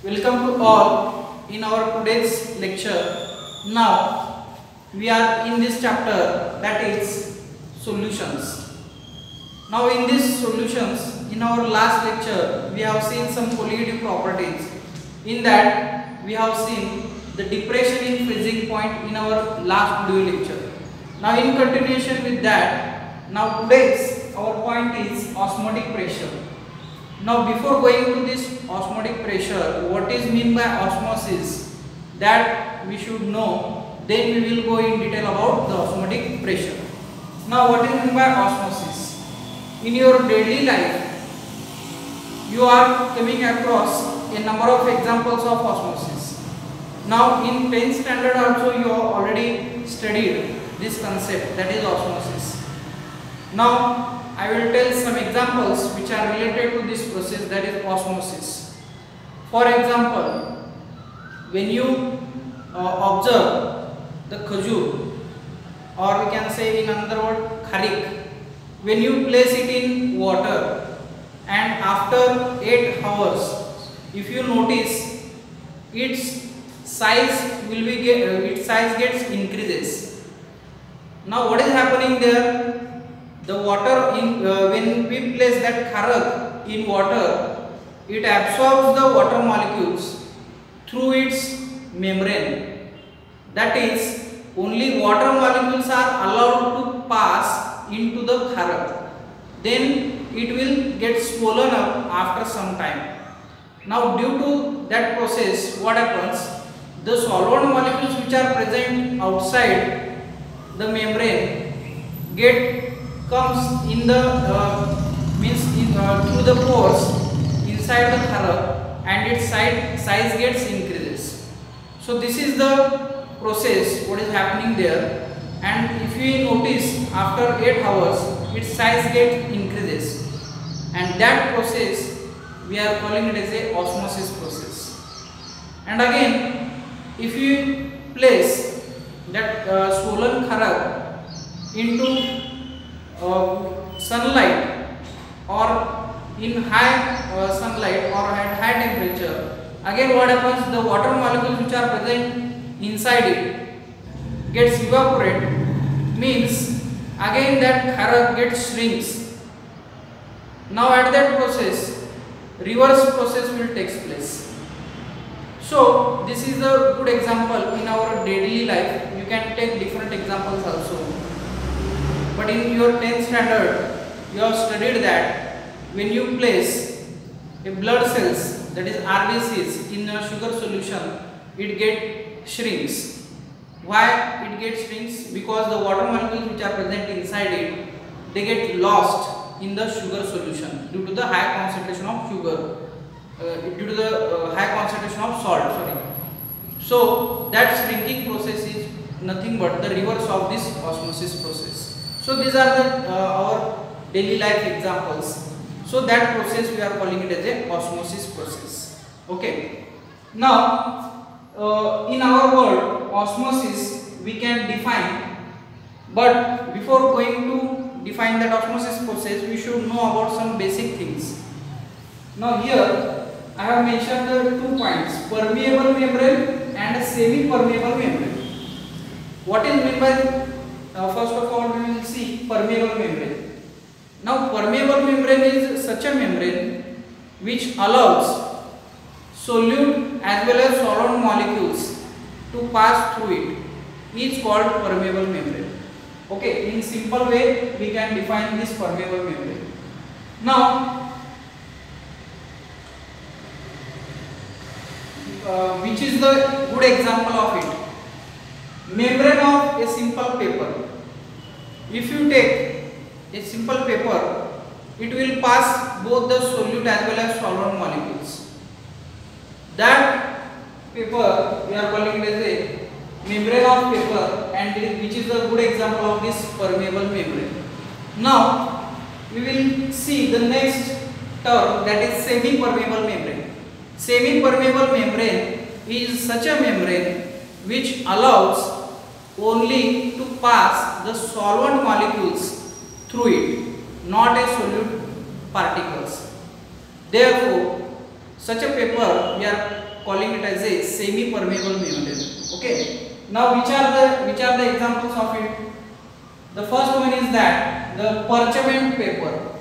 Welcome to all in our today's lecture. Now we are in this chapter, that is solutions. Now in these solutions, in our last lecture we have seen some colligative properties. In that we have seen the depression in freezing point in our last video lecture. Now in continuation with that, now today's our point is osmotic pressure. Now before going to this osmotic pressure, what is mean by osmosis, that we should know, then we will go in detail about the osmotic pressure. Now what is mean by osmosis? In your daily life you are coming across a number of examples of osmosis. Now in 10th standard also you have already studied this concept, that is osmosis. Now I will tell some examples which are related to this process, that is osmosis. For example, when you observe the khajur, or we can say in another word kharik, when you place it in water and after 8 hours, if you notice its size will be its size gets increases. Now what is happening there? The water in when we place that kharak in water, it absorbs the water molecules through its membrane. That is, only water molecules are allowed to pass into the kharak. Then it will get swollen up after some time. Now due to that process, what happens? The solvent molecules which are present outside the membrane comes in the through the pores inside the kharak, and its size gets increases. So this is the process what is happening there, and if you notice after 8 hours its size gets increases, and that process we are calling it as a osmosis process. And again, if you place that swollen kharak into sunlight or in high sunlight or at high temperature, again what happens, the water molecules which are present inside it gets evaporated, means again that kharak gets shrinks. Now at that process, reverse process will take place. So this is a good example in our daily life. You can take different examples also. But in your 10th standard, you have studied that when you place a blood cells, that is RBCs, in a sugar solution, it gets shrinks. Why it gets shrinks? Because the water molecules which are present inside it, they get lost in the sugar solution due to the high concentration of sugar, due to the high concentration of salt. So that shrinking process is nothing but the reverse of this osmosis process. So these are the our daily life examples. So that process we are calling it as a osmosis process. Okay. Now in our word osmosis we can define, but before going to define that osmosis process, we should know about some basic things. Now here I have mentioned the 2 points, permeable membrane and semi-permeable membrane. What is meant by first of all we will see permeable membrane. Now permeable membrane is such a membrane which allows solute as well as solvent molecules to pass through it. Is called permeable membrane. Okay, in simple way we can define this permeable membrane. Now which is the good example of it? Membrane of a simple paper. If you take a simple paper, it will pass both the solute as well as solvent molecules. That paper we are calling it as a membrane of paper, and which is a good example of this permeable membrane. Now we will see the next term, that is semi-permeable membrane. Semi-permeable membrane is such a membrane which allows only to pass the solvent molecules through it, not a solute particles. Therefore, such a paper we are calling it as a semi permeable membrane. Okay, now which are the examples of it? The first one is that the parchment paper,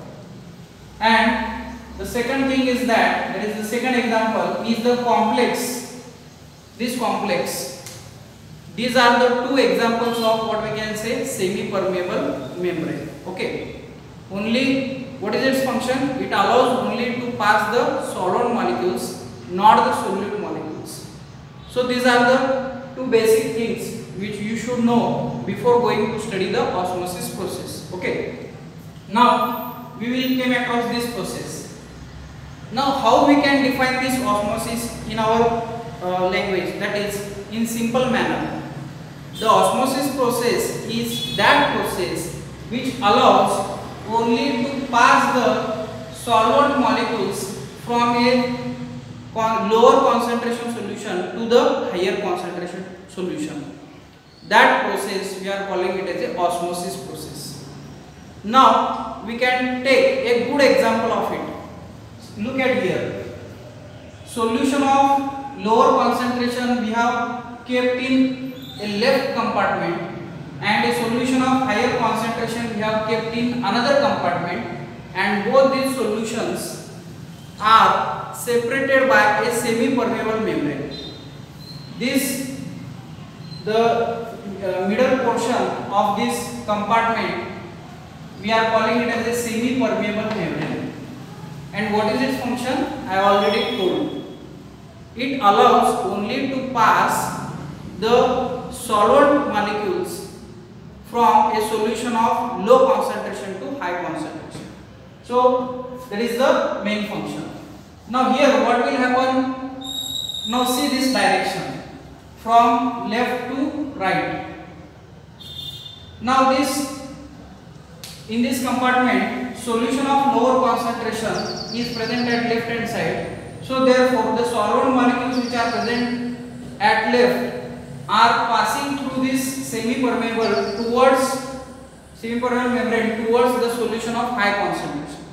and the second thing is that is the second example is the complex, this complex. These are the two examples of what we can say semi permeable membrane. Okay, only what is its function? It allows only to pass the solid molecules, not the solute molecules. So these are the two basic things which you should know before going to study the osmosis process. Okay, now we will come across this process. Now how we can define this osmosis in our language, that is in simple manner. The osmosis process is that process which allows only to pass the solvent molecules from a lower concentration solution to the higher concentration solution. That process we are calling it as a osmosis process. Now we can take a good example of it. Look at here. Solution of lower concentration we have kept in a left compartment, and a solution of higher concentration we have kept in another compartment, and both these solutions are separated by a semi permeable membrane. This the middle portion of this compartment we are calling it as a semi permeable membrane. And what is its function? I already told. It allows only to pass the solvent molecules from a solution of low concentration to high concentration. So that is the main function. Now here what will happen? Now see this direction from left to right. Now this in this compartment solution of lower concentration is present at left hand side. So therefore the solvent molecules which are present at left are passing through this semi-permeable membrane towards the solution of high concentration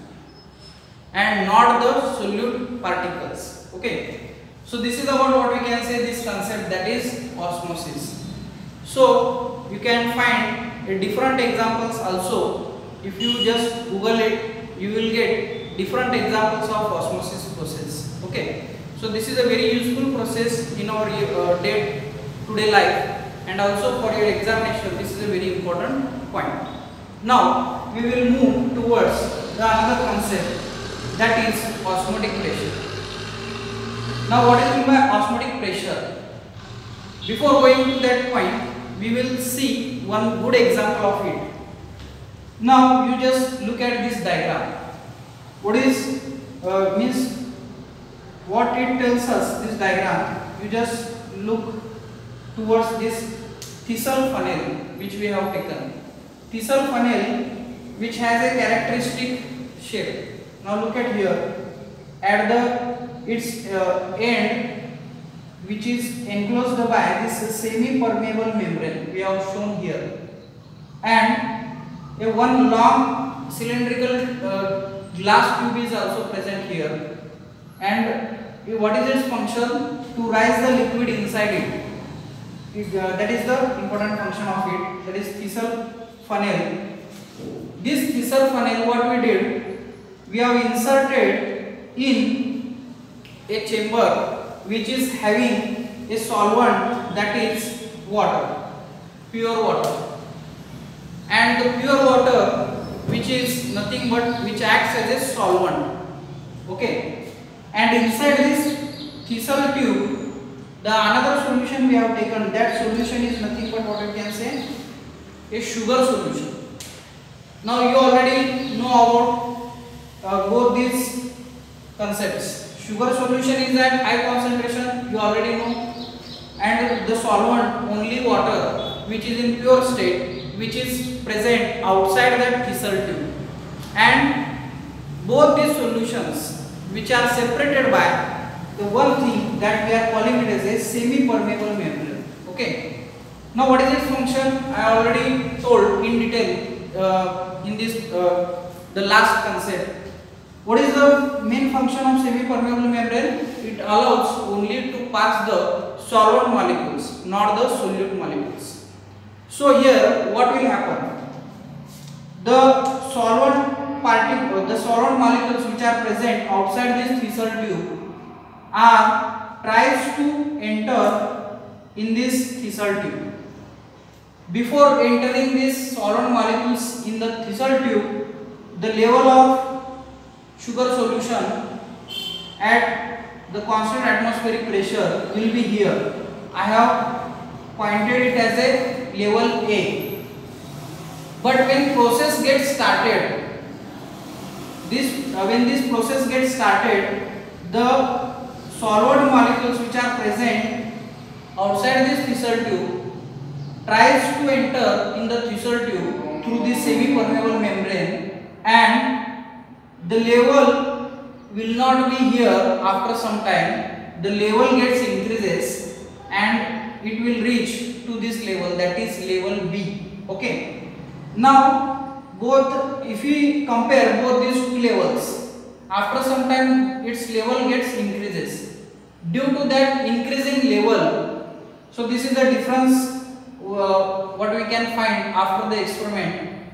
and not the solute particles. Okay, so this is about what we can say this concept, that is osmosis. So you can find different examples also. If you just Google it, you will get different examples of osmosis process. Okay, so this is a very useful process in our day-to-day life, and also for your examination this is a very important point. Now we will move towards the another concept, that is osmotic pressure. Now what is meant by osmotic pressure? Before going to that point, we will see one good example of it. Now you just look at this diagram. What is means what it tells us, this diagram? You just look towards this Thistle funnel which we have taken. Thistle funnel which has a characteristic shape. Now look at here. At its end, which is enclosed by this semi-permeable membrane we have shown here, and one long cylindrical glass tube is also present here. And what is its function? To rise the liquid inside it. That is the important function of it. That is Thistle funnel. This Thistle funnel, what we did, we have inserted in a chamber which is having a solvent, that is water, pure water. And the pure water, which is nothing but which acts as a solvent. Okay, and inside this Thistle tube, the another solution we have taken, that solution is nothing but what we can say, a sugar solution. Now you already know about both these concepts. Sugar solution is at high concentration, you already know, and the solvent only water which is in pure state, which is present outside that Thistle tube. And both these solutions which are separated by the one thing that we are calling it as a semi-permeable membrane. Okay. Now what is its function? I already told in detail in this the last concept. What is the main function of semi-permeable membrane? It allows only to pass the solvent molecules, not the solute molecules. So here what will happen? The solvent molecules which are present outside this Thesal tube tries to enter in this Thesal tube. Before entering these solvent molecules in the Thesal tube, the level of sugar solution at the constant atmospheric pressure will be here. I have pointed it as a level A. But when process gets started, when this process gets started, the solvent molecules which are present outside this Thesal tube tries to enter in the Thesal tube through this semi-permeable membrane, and the level will not be here. After some time the level gets increases and it will reach to this level, that is level B. Okay. Now if we compare both these two levels, after some time its level gets increases. Due to that increasing level, so this is the difference what we can find after the experiment.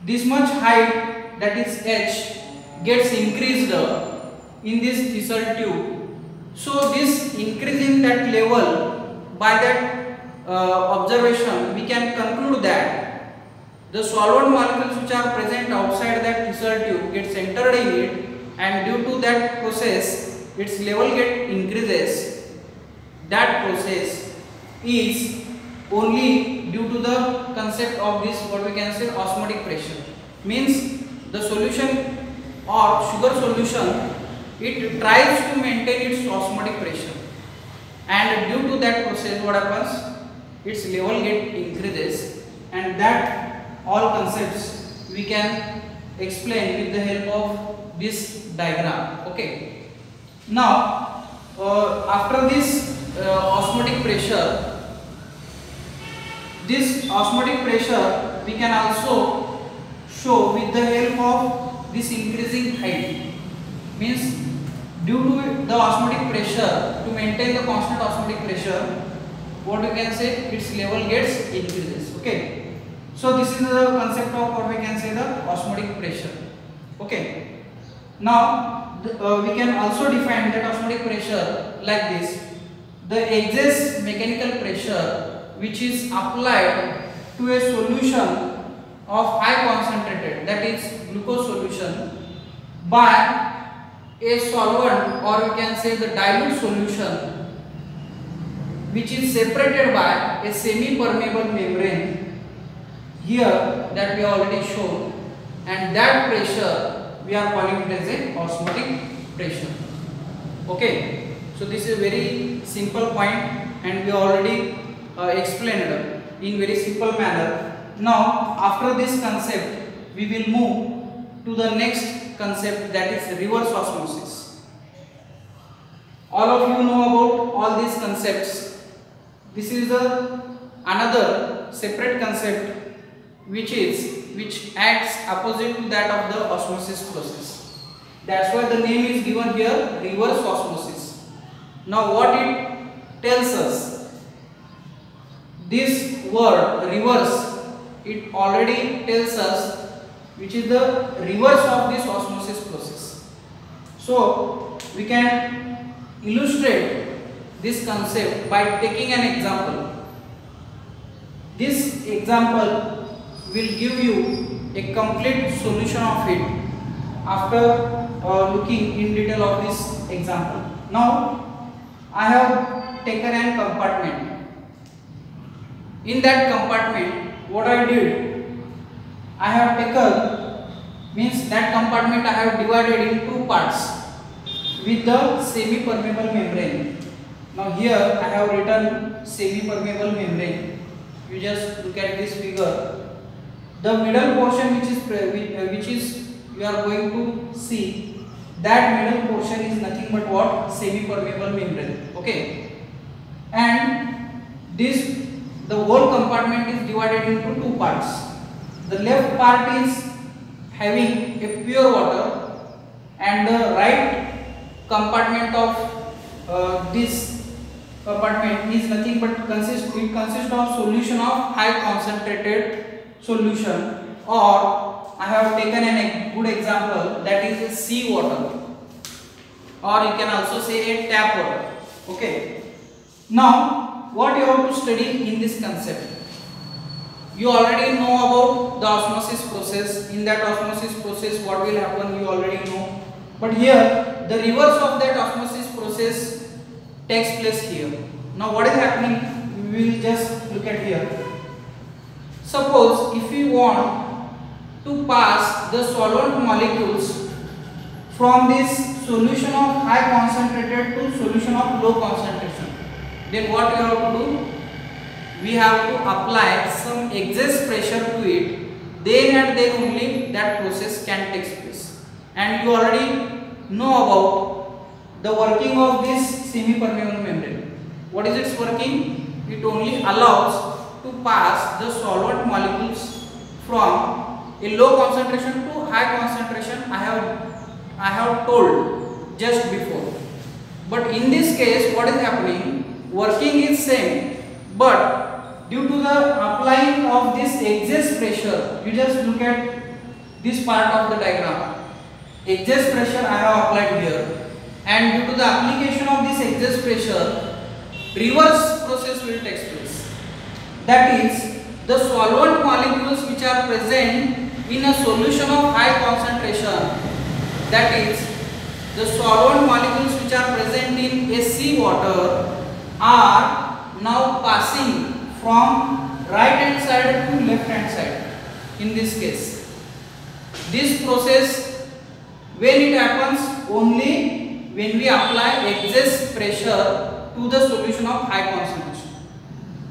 This much height, that is h, gets increased in this Thesal tube. So this increasing that level, by that observation we can conclude that the solvent molecules which are present outside that Thesal tube gets entered in it, and due to that process its level get increases. That process is only due to the concept of this, what we can say, osmotic pressure. Means the solution or sugar solution, it tries to maintain its osmotic pressure, and due to that process what happens, its level get increases, and that all concepts we can explain with the help of this diagram. Okay. Now after this osmotic pressure, we can also show with the help of this increasing height. Means due to the osmotic pressure, to maintain the constant osmotic pressure, what you can say, its level gets increases. Okay. So this is the concept of what we can say, the osmotic pressure. Okay. Now we can also define that osmotic pressure like this: the excess mechanical pressure which is applied to a solution of high concentrated, that is glucose solution, by a solvent, or we can say the dilute solution, which is separated by a semi-permeable membrane here, that we already shown, and that pressure we are calling it as a osmotic pressure. Okay. So this is a very simple point, and we already explained in very simple manner. Now after this concept we will move to the next concept, that is reverse osmosis. All of you know about all these concepts. This is another separate concept which acts opposite to that of the osmosis process. That's why the name is given here, reverse osmosis. Now what it tells us, this word reverse, it already tells us which is the reverse of this osmosis process. So we can illustrate this concept by taking an example. This example will give you a complete solution of it after looking in detail of this example. Now I have taken a compartment. In that compartment, what I did, I have taken, means that compartment I have divided in two parts with the semi-permeable membrane. Now here I have written semi-permeable membrane. You just look at this figure. The middle portion which is you are going to see, that middle portion is nothing but what? Semi-permeable membrane. Okay. And the whole compartment is divided into two parts. The left part is having a pure water, and the right compartment of this compartment is nothing but consists of solution of high concentrated solution, or I have taken a good example, that is sea water, or you can also say a tap water. Okay. Now what you have to study in this concept? You already know about the osmosis process. In that osmosis process what will happen you already know. But here the reverse of that osmosis process takes place here. Now what is happening? We will just look at here. Suppose if we want to pass the solvent molecules from this solution of high concentrated to solution of low concentration, then what we have to do? We have to apply some excess pressure to it, then and then only that process can take place. And you already know about the working of this semi-permeable membrane. What is its working? It only allows to pass the solvent molecules from a low concentration to high concentration. I have told just before. But in this case what is happening? Working is same, but due to the applying of this excess pressure, you just look at this part of the diagram. Excess pressure I have applied here, and due to the application of this excess pressure, reverse process will take place. That is, the solvent molecules which are present in a solution of high concentration, that is, the solvent molecules which are present in a sea water are now passing from right hand side to left hand side. In this case, this process, when it happens, only when we apply excess pressure to the solution of high concentration.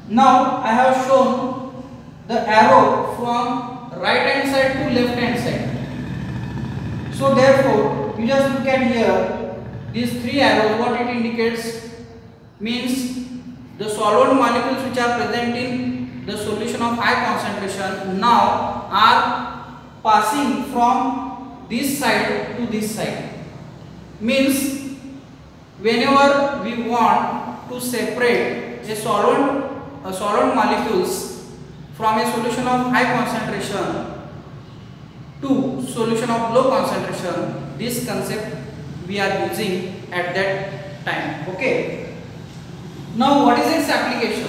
Now I have shown the arrow from right hand side to left hand side. So therefore you just look at here, these three arrows, what it indicates means the solvent molecules which are present in the solution of high concentration now are passing from this side to this side. Means whenever we want to separate a solvent molecules from a solution of high concentration to solution of low concentration, this concept we are using at that time. Okay. Now what is its application?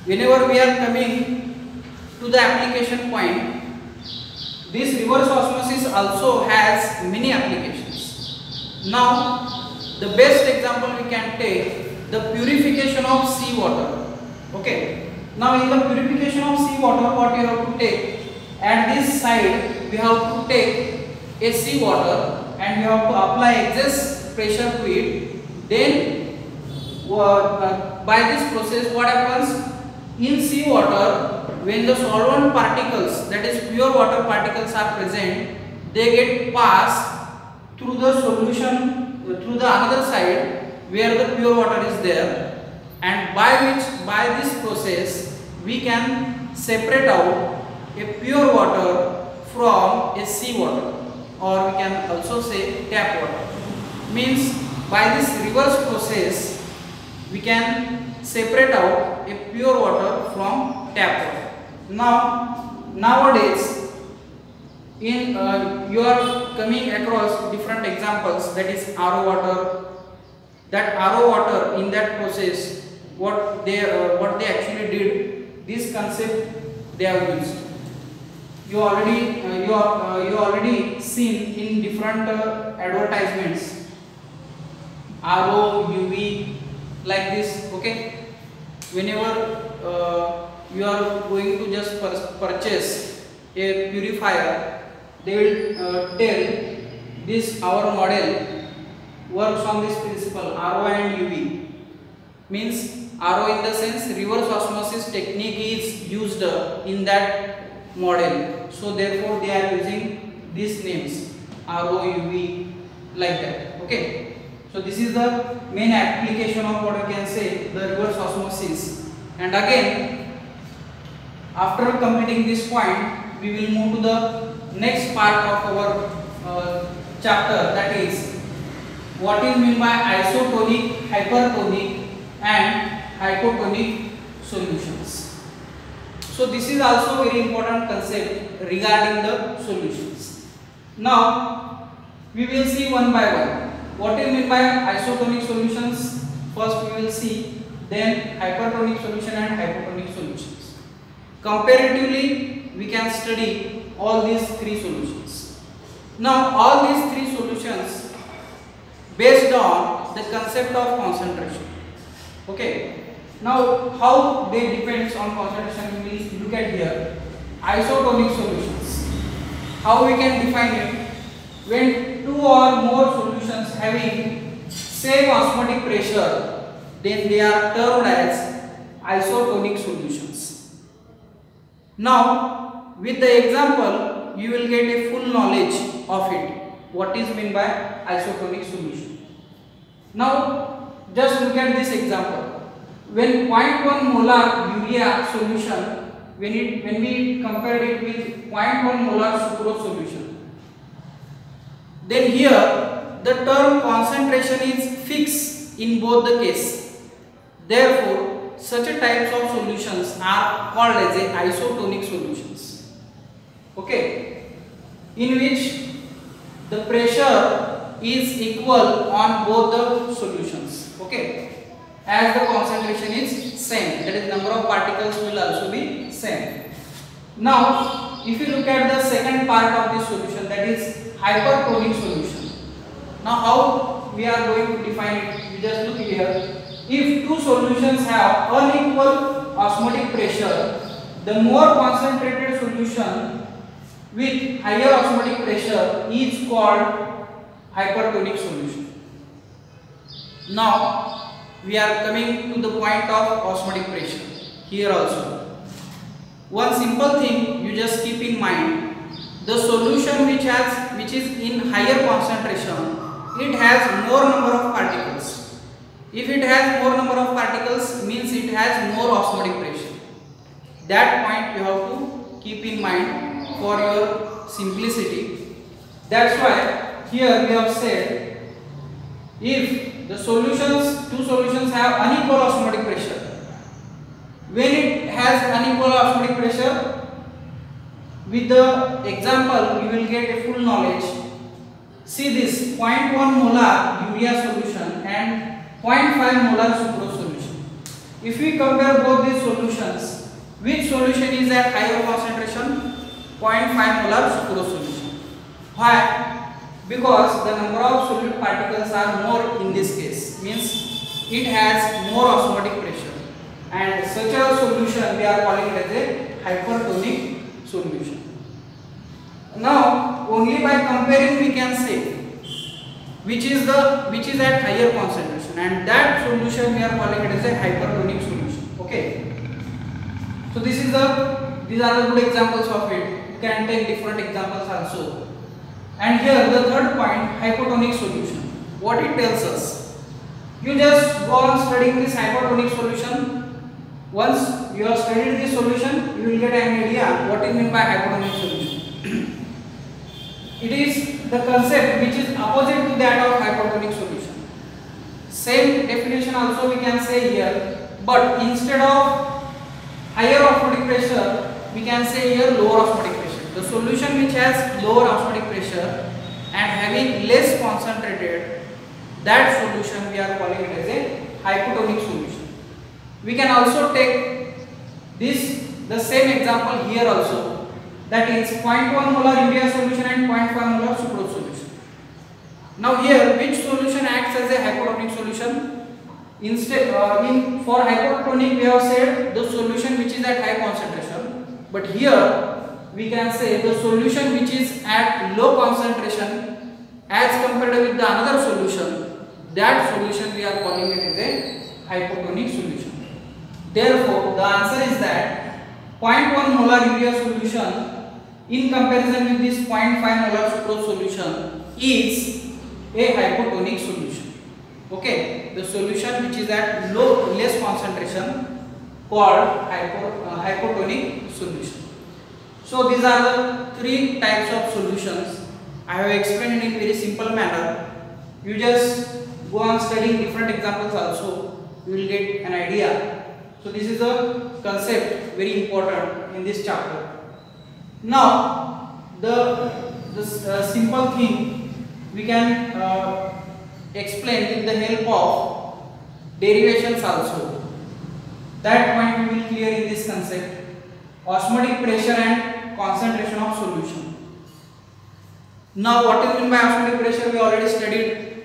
Whenever we are coming to the application point, this reverse osmosis also has many applications. Now the best example we can take, the purification of sea water. Okay. Now in the purification of sea water, what you have to take, at this side we have to take a sea water and we have to apply excess pressure to it. Then by this process what happens? In sea water, when the solvent particles, that is pure water particles are present, they get passed through the solution through the another side where the pure water is there, and by this process we can separate out a pure water from a sea water, or we can also say tap water. Means by this reverse process we can separate out a pure water from tap water. Now nowadays in you are coming across different examples, that is RO water. That RO water, in that process what they actually did, this concept they have used. You already seen in different advertisements RO, UV, like this. Okay. Whenever you are going to just purchase a purifier, they will tell this our model works on this principle RO and UV. Means RO in the sense reverse osmosis technique is used in that model. So therefore they are using these names RO, UV, like that. Okay. So this is the main application of what I can say, the reverse osmosis. And again, after completing this point, we will move to the next part of our chapter, that is what is meant by isotonic, hypertonic and hypotonic solutions. So this is also very important concept regarding the solutions. Now we will see one by one. What is meant by isotonic solutions? First we will see, then hypertonic solution and hypotonic solutions. Comparatively, we can study all these three solutions. Now all these three solutions based on the concept of concentration. Okay. Now how they depends on concentration, we will look at here. Isotonic solutions. How we can define it? When two or more solutions having same osmotic pressure, then they are termed as isotonic solutions. Now with the example you will get a full knowledge of it. What is meant by isotonic solution? Now just look at this example. When 0.1 molar urea solution, when we compare it with 0.1 molar sucrose solution, then here the term concentration is fixed in both the case. Therefore, such types of solutions are called as a isotonic solutions. Okay, in which the pressure is equal on both the solutions. Okay. As the concentration is same, that is number of particles will also be same. Now if you look at the second part of this solution, that is hypertonic solution. Now how we are going to define it? You just look here. If two solutions have unequal osmotic pressure, the more concentrated solution with higher osmotic pressure is called hypertonic solution. Now we are coming to the point of osmotic pressure here also. One simple thing you just keep in mind, the solution which is in higher concentration, it has more number of particles. If it has more number of particles, means it has more osmotic pressure. That point you have to keep in mind for your simplicity. That's why here we have said, if the two solutions have unequal osmotic pressure. When it has unequal osmotic pressure, with the example you will get a full knowledge. See this 0.1 molar urea solution and 0.5 molar sucrose solution. If we compare both these solutions, which solution is at higher concentration? 0.5 molar sucrose solution. Why? Because the number of solute particles are more in this case, means it has more osmotic pressure, and such a solution we are calling it as a hypertonic solution. Now only by comparing we can say which is at higher concentration, and that solution we are calling it as a hypertonic solution. Okay. So these are the good examples of it. You can take different examples also. And here the third point, hypotonic solution. What it tells us? You just go on studying this hypotonic solution. Once you have studied this solution, you will get an idea what is meant by hypotonic solution. It is the concept which is opposite to that of hypertonic solution. Same definition also we can say here, but instead of higher osmotic pressure, we can say here lower osmotic pressure. The solution which has lower osmotic pressure and having less concentrated, that solution we are calling it as a hypotonic solution. We can also take the same example here also, that is 0.1 molar urea solution and 0.5 molar sucrose solution. Now here which solution acts as a hypotonic solution? Instead for hypotonic we have said the solution which is at high concentration, but here we can say the solution which is at low concentration as compared with the another solution, that solution we are calling it as a hypotonic solution. Therefore the answer is that 0.1 molar urea solution in comparison with this 0.5 molar sucrose solution is a hypotonic solution. Okay, the solution which is at less concentration called hypotonic solution. So these are the three types of solutions. I have explained it in very simple manner. You just go on studying different examples also. you will get an idea. So this is a concept very important in this chapter. Now the simple thing we can explain with the help of derivations also. That point we will clear in this concept. Osmotic pressure and concentration of solution. Now what is meant by osmotic pressure we already studied,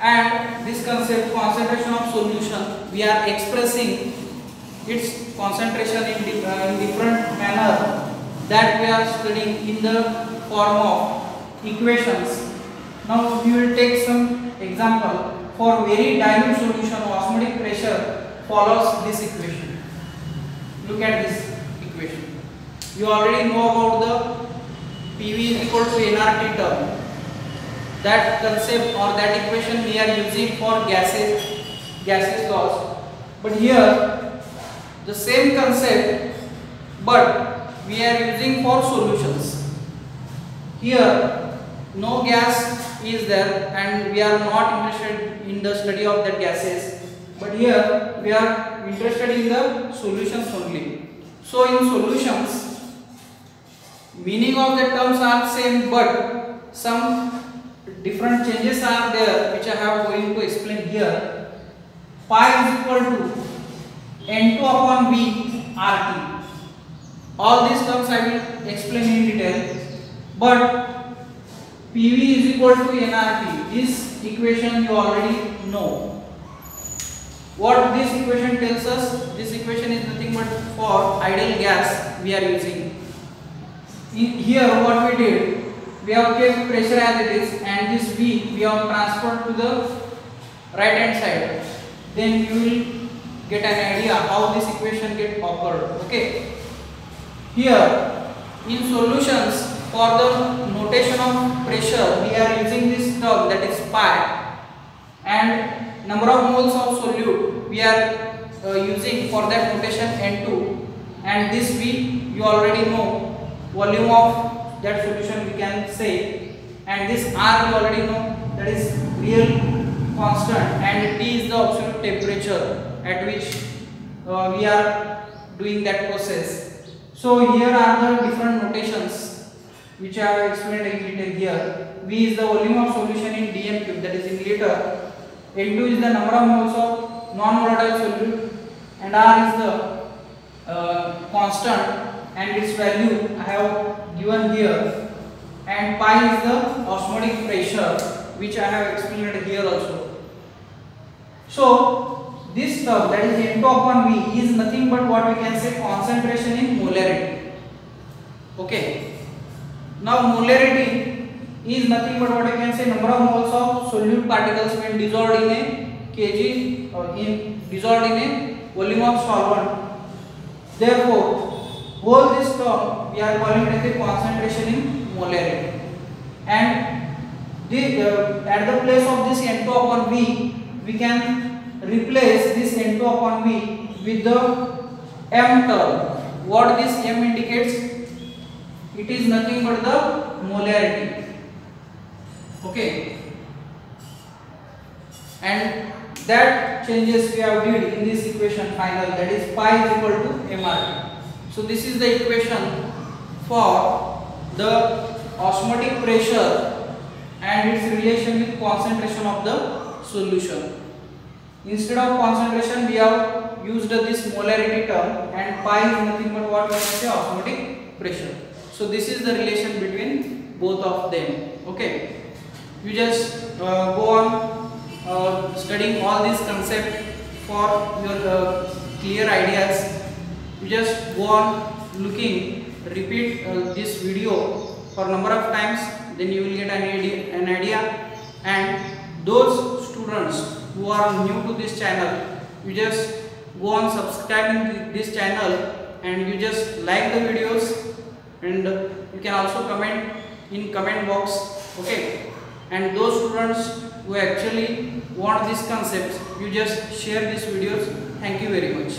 and this concept concentration of solution we are expressing its concentration in different manner that we are studying in the form of equations. Now we will take some example. For very dilute solution, osmotic pressure follows this equation. Look at this equation. You already know about the PV is equal to nRT term. That concept or that equation we are using for gases laws. But here the same concept, but we are using for solutions. Here no gas is there and we are not interested in the study of the gases, but here we are interested in the solutions only. So in solutions, meaning of the terms are same, but some different changes are there which I have going to explain here. Pi is equal to N2 upon V RT. All these terms I will explain in detail, but PV is equal to nRT. This equation you already know. What this equation tells us? This equation is nothing but for ideal gas we are using. Here what we did, we have kept pressure as it is, and this V we have transferred to the right hand side. Then you will get an idea how this equation get occurred. Okay. Here in solutions, for the notation of pressure we are using this term, that is pi, and number of moles of solute we are using for that notation N2, and this V you already know, volume of that solution we can say, and this R you already know, that is real constant, and T is the absolute temperature at which we are doing that process. So here are the different notations which I have explained in detail here. V is the volume of solution in dm cube, that is in liter. N2 is the number of moles of non-volatile solute, and R is the constant, and its value I have given here, and pi is the osmotic pressure which I have explained here also. So this term, that is N2 upon V, is nothing but what we can say concentration in molarity. Okay. Now molarity is nothing but what we can say number of moles of solute particles when dissolved in a kg or dissolved in a volume of solvent. Therefore, whole this term we are calling it as a concentration in molarity. And at the place of this N2 upon V, we can replace this N2 upon V with the M term. What this M indicates? It is nothing but the molarity. Okay. And that changes we have did in this equation final, that is pi is equal to mRT. So this is the equation for the osmotic pressure and its relation with concentration of the solution. Instead of concentration, we have used this molarity term, and pi is nothing but what we can say osmotic pressure. So this is the relation between both of them. Okay. You just go on studying all these concepts for your clear ideas. You just go on looking, repeat this video for number of times, then you will get an idea. And those students who are new to this channel, you just go on subscribing this channel, and you just like the videos, and you can also comment in comment box. Okay. And those students who actually want these concepts, you just share these videos. Thank you very much.